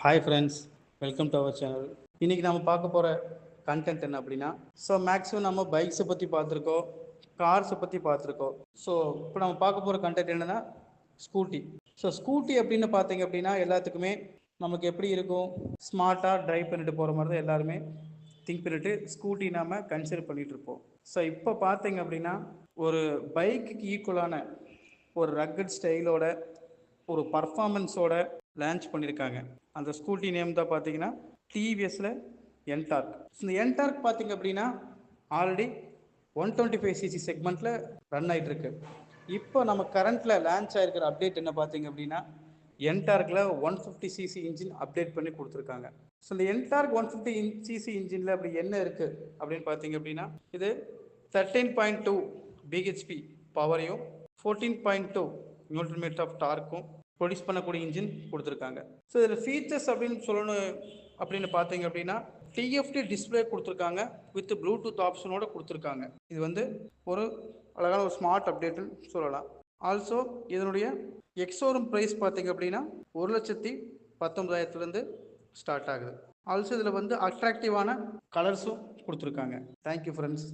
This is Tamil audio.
Hi friends, welcome to our channel. இன்றைக்கி நம்ம பார்க்க போகிற கண்டென்ட் என்ன அப்படின்னா, மேக்ஸிமம் நம்ம பைக்ஸை பற்றி பார்த்துருக்கோம், கார்ஸை பற்றி பார்த்துருக்கோம். இப்போ நம்ம பார்க்க போகிற கண்டென்ட் என்னென்னா ஸ்கூட்டி. ஸ்கூட்டி அப்படின்னு பார்த்தீங்க அப்படின்னா எல்லாத்துக்குமே நமக்கு எப்படி இருக்கும், ஸ்மார்ட்டாக ட்ரைவ் பண்ணிட்டு போகிற மாதிரி தான் எல்லாருமே திங்க் பண்ணிட்டு ஸ்கூட்டி நாம் கன்சிடர் பண்ணிகிட்டு இருப்போம். இப்போ பார்த்தீங்க அப்படின்னா ஒரு பைக்குக்கு ஈக்குவலான ஒரு ரக்கட் ஸ்டைலோட ஒரு பர்ஃபார்மன்ஸோட லான்ச் பண்ணியிருக்காங்க. அந்த ஸ்கூட்டி நேம் தான் பார்த்தீங்கன்னா டிவிஎஸில் என்டார்க். இந்த என்டார்க் பார்த்தீங்க அப்படின்னா ஆல்ரெடி 125cc செக்மெண்ட்டில் ரன் ஆகிட்டு இருக்கு. இப்போ நம்ம கரண்ட்டில் லான்ச் ஆகிருக்கிற அப்டேட் என்ன பார்த்தீங்க அப்படின்னா என்டார்க்கில் 150cc இன்ஜின் அப்டேட் பண்ணி கொடுத்துருக்காங்க. இந்த என்டார்க் 150cc இன்ஜினில் அப்படி என்ன இருக்குது அப்படின்னு பார்த்தீங்க அப்படின்னா இது 13.2 பிஹெச்பி பவரையும் 14.2 நியூட்டன் மீட்டர் ஆஃப் டார்க்கும் ப்ரொடியூஸ் பண்ணக்கூடிய இன்ஜின் கொடுத்துருக்காங்க. இதில் ஃபீச்சர்ஸ் அப்படின்னு சொல்லணும் அப்படின்னு பார்த்தீங்க அப்படின்னா டிஎஃப்டி டிஸ்பிளே கொடுத்துருக்காங்க, வித் ப்ளூடூத் ஆப்ஷனோட கொடுத்துருக்காங்க. இது ஒரு அழகான ஒரு ஸ்மார்ட் அப்டேட்டுன்னு சொல்லலாம். ஆல்சோ இதனுடைய எக்ஸோரூம் ப்ரைஸ் பார்த்தீங்க அப்படின்னா 1,19,000 ஸ்டார்ட் ஆகுது. ஆல்சோ இதில் அட்ராக்டிவான கலர்ஸும் கொடுத்துருக்காங்க. Thank you friends.